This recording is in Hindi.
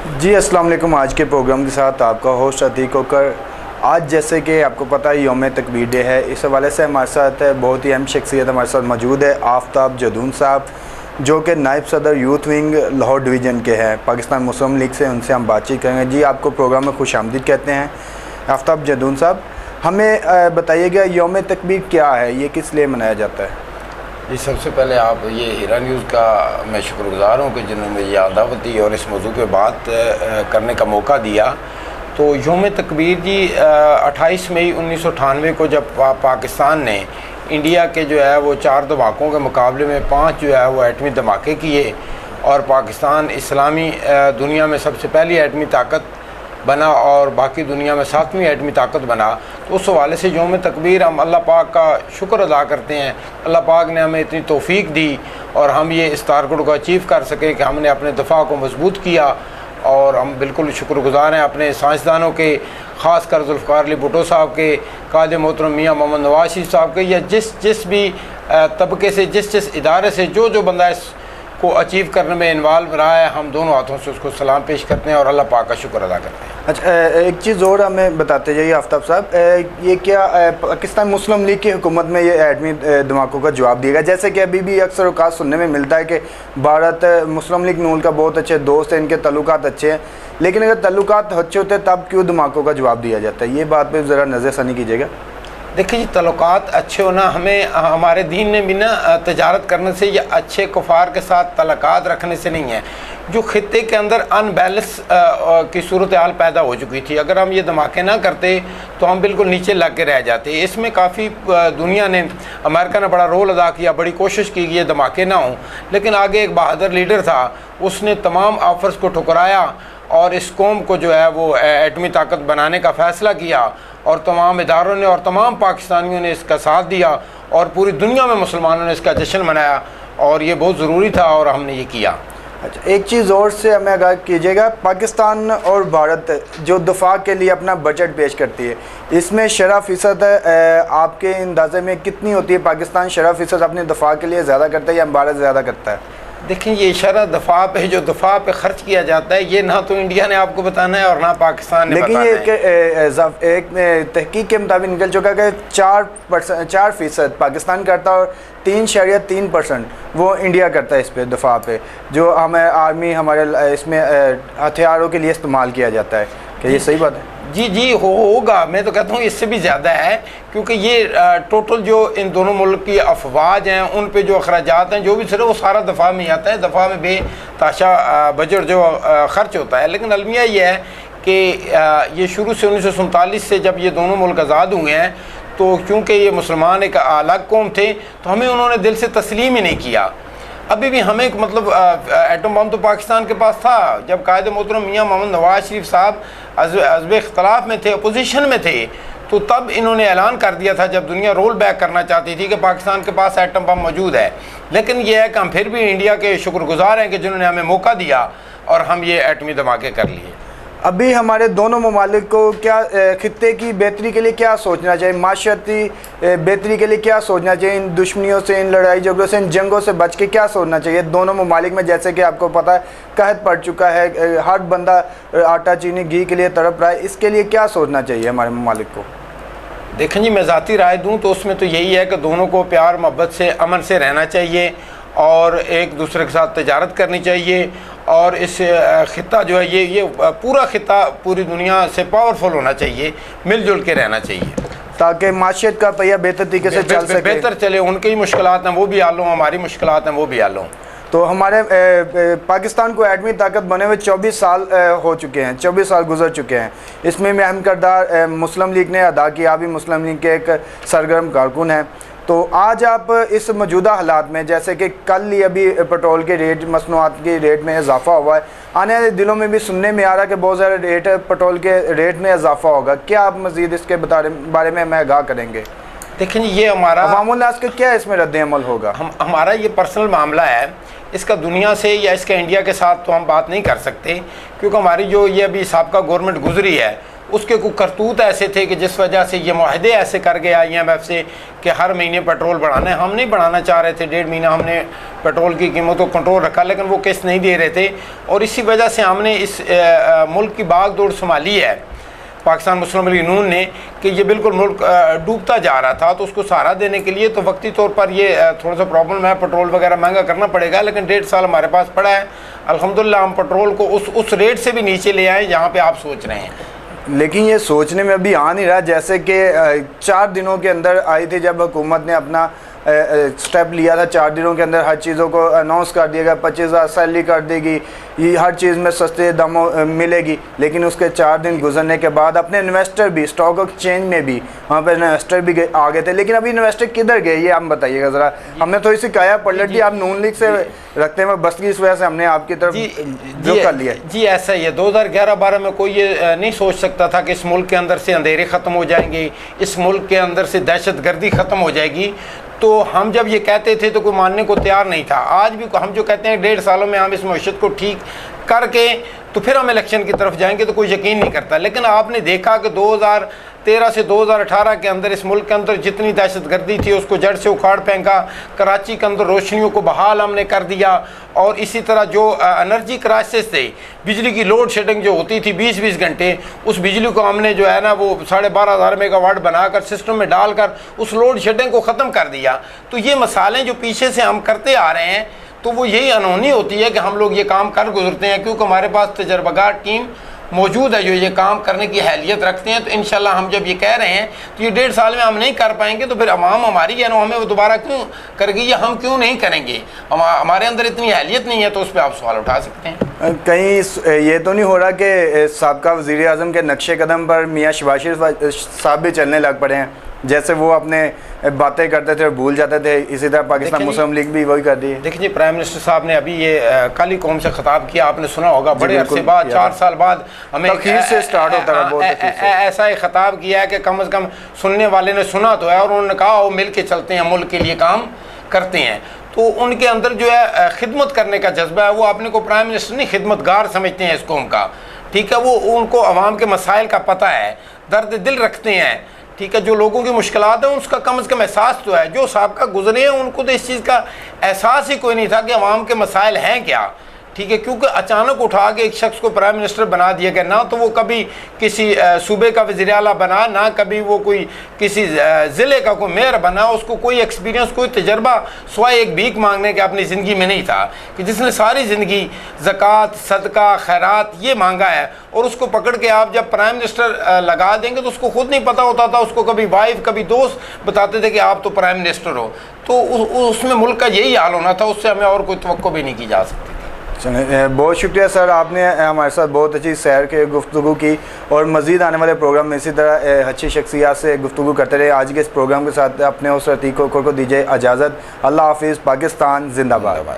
जी अस्सलाम वालेकुम। आज के प्रोग्राम के साथ आपका होस्ट अतीक होकर। आज जैसे कि आपको पता है यौम तकबीर डे है, इस हवाले से हमारे साथ बहुत ही अहम शख्सियत हमारे साथ मौजूद है, आफ्ताब जदून साहब, जो कि नायब सदर यूथ विंग लाहौर डिवीज़न के हैं पाकिस्तान मुस्लिम लीग से। उनसे हम बातचीत करेंगे। जी आपको प्रोग्राम में खुशामदीद कहते हैं। आफ्ताब जदून साहब, हमें बताइएगा यौम तकबीर क्या है, ये किस लिए मनाया जाता है? जी, सबसे पहले आप ये हिरा न्यूज़ का मैं शुक्रगुज़ार हूँ कि जिन्होंने ये दावत दी और इस मौजू पे बात करने का मौका दिया। तो यौम तकबीर जी 28 मई 1998 को जब पाकिस्तान ने इंडिया के जो है वो 4 धमाकों के मुकाबले में 5 जो है वो एटमी धमाके किए और पाकिस्तान इस्लामी दुनिया में सबसे पहली एटमी ताकत बना और बाकी दुनिया में 7वीं एटमी ताकत बना, तो उस हवाले से यौम तकबीर हम अल्लाह पाक का शुक्र अदा करते हैं। अल्लाह पाक ने हमें इतनी तौफीक दी और हम ये इस टारगेट को अचीव कर सके कि हमने अपने दफ़ा को मजबूत किया। और हम बिल्कुल शुक्रगुज़ार हैं अपने साइंसदानों के, ख़ास कर जुल्फ़िकार अली भुट्टो साहब के, कायद मोहतरम मियाँ मोहम्मद नवाज शरीफ साहब के, या जिस भी तबके से जिस इदारे से जो बंदा इस को अचीव करने में इन्वॉल्व रहा है, हम दोनों हाथों से उसको सलाम पेश करते हैं और अल्लाह पाक का शुक्र अदा करते हैं। अच्छा, एक चीज़ और हमें बताते जाइए आफ्ताब साहब, ये क्या पाकिस्तान मुस्लिम लीग की हुकूमत में ये एटमी धमाकों का जवाब दिएगा? जैसे कि अभी भी अक्सर औकात सुनने में मिलता है कि भारत मुस्लिम लीग नून का बहुत अच्छे दोस्त है, इनके तल्लुकात अच्छे हैं, लेकिन अगर तल्लुकात अच्छे होते तब क्यों धमाकों का जवाब दिया जाता है? ये बात पर ज़रा नज़रसानी कीजिएगा। देखिए जी, तल्लुकात अच्छे होना, हमें हमारे दीन ने भी ना तजारत करने से या अच्छे कुफार के साथ तल्लुकात रखने से नहीं है। जो खित्ते के अंदर अनबैलेंस की सूरत हाल पैदा हो चुकी थी, अगर हम ये धमाके ना करते तो हम बिल्कुल नीचे लग के रह जाते। इसमें काफ़ी दुनिया ने, अमेरिका ने बड़ा रोल अदा किया, बड़ी कोशिश की कि ये धमाके ना हों, लेकिन आगे एक बहादुर लीडर था, उसने तमाम ऑफर्स को ठुकराया और इस कौम को जो है वो एटमी ताकत बनाने का फ़ैसला किया और तमाम इदारों ने और तमाम पाकिस्तानियों ने इसका साथ दिया और पूरी दुनिया में मुसलमानों ने इसका जश्न मनाया और ये बहुत ज़रूरी था और हमने ये किया। अच्छा, एक चीज़ और से हमें आगाह कीजिएगा, पाकिस्तान और भारत जो दफा के लिए अपना बजट पेश करती है, इसमें शरह फ़ीसद आपके अंदाजे में कितनी होती है? पाकिस्तान शरह फ़ीसद अपने दफा के लिए ज़्यादा करता है या भारत ज़्यादा करता है? देखिए, ये शरह दफ़ा पे जो दफ़ा पे ख़र्च किया जाता है, ये ना तो इंडिया ने आपको बताना है और ना पाकिस्तान ने बताना है। लेकिन ये एक तहकीक के मुताबिक निकल चुका है कि 4% पाकिस्तान करता है और 3.3% वो इंडिया करता है इस पे दफ़ा पे, जो हमें आर्मी हमारे इसमें हथियारों के लिए इस्तेमाल किया जाता है। क्या ये सही बात है? जी होगा। मैं तो कहता हूँ इससे भी ज़्यादा है, क्योंकि ये टोटल जो इन दोनों मुल्क की अफवाज हैं उन पे जो अखराजात हैं, जो भी सिर्फ वो सारा दफ़ा में आता है। दफ़ा में बेताशा बजट जो ख़र्च होता है, लेकिन अलमिया ये है कि ये शुरू से 1947 से जब ये दोनों मुल्क आज़ाद हुए हैं, तो चूँकि ये मुसलमान एक अलग कौम थे, तो हमें उन्होंने दिल से तस्लीम ही नहीं किया। अभी भी हमें मतलब एटम बम तो पाकिस्तान के पास था। जब कायद मोहतरम मियाँ मोहम्मद नवाज शरीफ साहब अज़ब इख्तलाफ में थे, अपोजिशन में थे, तो तब इन्होंने ऐलान कर दिया था, जब दुनिया रोल बैक करना चाहती थी, कि पाकिस्तान के पास एटम बम मौजूद है। लेकिन यह है कि हम फिर भी इंडिया के शुक्रगुजार हैं कि जिन्होंने हमें मौका दिया और हम ये एटमी धमाके कर लिए। अभी हमारे दोनों ममालिक को क्या खित्ते की बेहतरी के लिए क्या सोचना चाहिए, माशरती बेहतरी के लिए क्या सोचना चाहिए? इन दुश्मनियों से, इन लड़ाई झगड़ों से, इन जंगों से बच के क्या सोचना चाहिए दोनों ममालिक में? जैसे कि आपको पता है कहत पड़ चुका है, हर बंदा आटा चीनी घी के लिए तड़प रहा है, इसके लिए क्या सोचना चाहिए हमारे ममालिक को? देखें जी, मैं ज़ाती राय दूँ तो उसमें तो यही है कि दोनों को प्यार मोहब्बत से, अमन से रहना चाहिए और एक दूसरे के साथ तजारत करनी चाहिए। और इस ख़ित्ता जो है ये पूरा ख़ित्ता पूरी दुनिया से पावरफुल होना चाहिए, मिलजुल के रहना चाहिए, ताकि माशियत का पहिया बेहतर तरीके से चल सके, बेहतर चले। उनकी मुश्किलात हैं वो भी हल हों, हमारी मुश्किलात हैं वो भी हल हों। तो हमारे पाकिस्तान को एटमी ताकत बने हुए 24 साल हो चुके हैं, 24 साल गुजर चुके हैं। इसमें में अहम किरदार मुस्लिम लीग ने अदा किया, अभी मुस्लिम लीग के एक सरगर्म कारकुन हैं। तो आज आप इस मौजूदा हालात में, जैसे कि कल ही अभी पेट्रोल के रेट, मसनूआत के रेट में इजाफा हुआ है, आने वाले दिनों में भी सुनने में आ रहा है कि बहुत ज़्यादा रेट पेट्रोल के रेट में इजाफा होगा, क्या आप मज़ीद इसके बारे में हमें आगाह करेंगे? देखें, ये हमारा अवामुन्नास का क्या इसमें रद्द-ए-अमल होगा? हमारा ये पर्सनल मामला है, इसका दुनिया से या इसका इंडिया के साथ तो हम बात नहीं कर सकते, क्योंकि हमारी जो ये अभी साबका गवर्नमेंट गुजरी है उसके कुछ करतूत ऐसे थे कि जिस वजह से ये माहदे ऐसे कर गया IMF से कि हर महीने पेट्रोल बढ़ाना है। हम नहीं बढ़ाना चाह रहे थे, 1.5 महीना हमने पेट्रोल की कीमत को कंट्रोल रखा, लेकिन वो किस्त नहीं दे रहे थे और इसी वजह से हमने इस मुल्क की भागदौड़ संभाली है पाकिस्तान मुस्लिम लीग नून ने कि ये बिल्कुल मुल्क डूबता जा रहा था। तो उसको सहारा देने के लिए तो वक्ती तौर पर ये थोड़ा सा प्रॉब्लम है, पेट्रोल वगैरह महंगा करना पड़ेगा, लेकिन 1.5 साल हमारे पास पड़ा है। अल्हम्दुलिल्लाह हम पेट्रोल को उस रेट से भी नीचे ले आए जहाँ पे आप सोच रहे हैं। लेकिन ये सोचने में अभी आ नहीं रहा, जैसे कि 4 दिनों के अंदर आई थी जब हुकूमत ने अपना स्टेप लिया था, 4 दिनों के अंदर हर चीज़ों को अनाउंस कर दिया गया, 25,000 सैलरी कर देगी, ये हर चीज़ में सस्ते दामों मिलेगी। लेकिन उसके 4 दिन गुजरने के बाद अपने इन्वेस्टर भी स्टॉक एक्सचेंज में भी वहाँ पर इन्वेस्टर भी आ गए थे, लेकिन अभी इन्वेस्टर किधर गए ये हम बताइएगा ज़रा। हमने थोड़ी सी काया पलट दी, आप नून लीग से रखते हैं बस की, इस वजह से हमने आपकी तरफ जो कर लिया। जी ऐसा ही है, 2011-12 में कोई ये नहीं सोच सकता था कि इस मुल्क के अंदर से अंधेरे ख़त्म हो जाएंगे, इस मुल्क के अंदर से दहशतगर्दी ख़त्म हो जाएगी। तो हम जब ये कहते थे तो कोई मानने को तैयार नहीं था। आज भी हम जो कहते हैं 1.5 सालों में हम इस मईशत को ठीक करके तो फिर हम इलेक्शन की तरफ जाएंगे, तो कोई यकीन नहीं करता। लेकिन आपने देखा कि 2013 से 2018 के अंदर इस मुल्क के अंदर जितनी दहशतगर्दी थी उसको जड़ से उखाड़ फेंका, कराची के अंदर रोशनियों को बहाल हमने कर दिया, और इसी तरह जो एनर्जी क्राइसिस थे, बिजली की लोड शेडिंग जो होती थी 20-20 घंटे, उस बिजली को हमने जो है ना वो 12,500 मेगावाट बनाकर सिस्टम में डालकर उस लोड शेडिंग को ख़त्म कर दिया। तो ये मसाले जो पीछे से हम करते आ रहे हैं, तो वो यही अनहोनी होती है कि हम लोग ये काम कर गुजरते हैं, क्योंकि हमारे पास तजर्बाकार टीम मौजूद है जो ये काम करने की हैलियत रखते हैं। तो इंशाल्लाह हम जब ये कह रहे हैं तो ये 1.5 साल में हम नहीं कर पाएंगे, तो फिर अवाम हमारी है ना, हमें वो दोबारा क्यों करेगी या हम क्यों नहीं करेंगे? हमारे अंदर इतनी हैलियत नहीं है, तो उस पर आप सवाल उठा सकते हैं। कहीं ये तो नहीं हो रहा कि साबका वज़ीर आज़म के नक्शे कदम पर मियाँ शहबाज शरीफ साहब भी चलने लग पड़े हैं? जैसे वो अपने बातें करते थे और भूल जाते थे, इसी तरह पाकिस्तान मुस्लिम लीग भी वही कर दी है। देखिए जी, प्राइम मिनिस्टर साहब ने अभी ये कल ही कौम से खिताब किया, आपने सुना होगा, बड़े अरसे बाद 4 साल बाद हमें से स्टार्ट होता है, बहुत ऐसा एक खिताब किया है कि कम से कम सुनने वाले ने सुना तो है, और उन्होंने कहा वो मिल के चलते हैं, मुल्क के लिए काम करते हैं। तो उनके अंदर जो है खिदमत करने का जज्बा है। वो अपने को प्राइम मिनिस्टर नहीं, खिदमतगार समझते हैं इस कौम का, ठीक है। वो उनको अवाम के मसाइल का पता है, दर्द दिल रखते हैं, ठीक है। जो लोगों की मुश्किलात है उसका कम से कम एहसास तो है। जो साहब गुजरे हैं उनको तो इस चीज़ का एहसास ही कोई नहीं था कि अवाम के मसाइल हैं क्या, ठीक है। क्योंकि अचानक उठा के एक शख्स को प्राइम मिनिस्टर बना दिया गया, ना तो वो कभी किसी सूबे का वज़ीर आला बना, ना कभी वो कोई किसी ज़िले का कोई मेयर बना। उसको कोई एक्सपीरियंस, कोई तजर्बा सिवाय एक भीख मांगने के अपनी ज़िंदगी में नहीं था, कि जिसने सारी ज़िंदगी ज़कात, सदका, खैरात ये मांगा है। और उसको पकड़ के आप जब प्राइम मिनिस्टर लगा देंगे तो उसको खुद नहीं पता होता था, उसको कभी वाइफ कभी दोस्त बताते थे कि आप तो प्राइम मिनिस्टर हो। तो उसमें मुल्क का यही हाल होना था, उससे हमें और कोई तवक्को भी नहीं की जा सकती। चलिए, बहुत शुक्रिया सर, आपने हमारे साथ बहुत अच्छी सैर के गुफ्तगू की, और मज़ीद आने वाले प्रोग्राम में इसी तरह अच्छी शख्सियात से गुफ्तगू करते रहे। आज के इस प्रोग्राम के साथ अपने उस रतीक को दीजिए इजाज़त। अल्लाह हाफिज़। पाकिस्तान जिंदाबाद।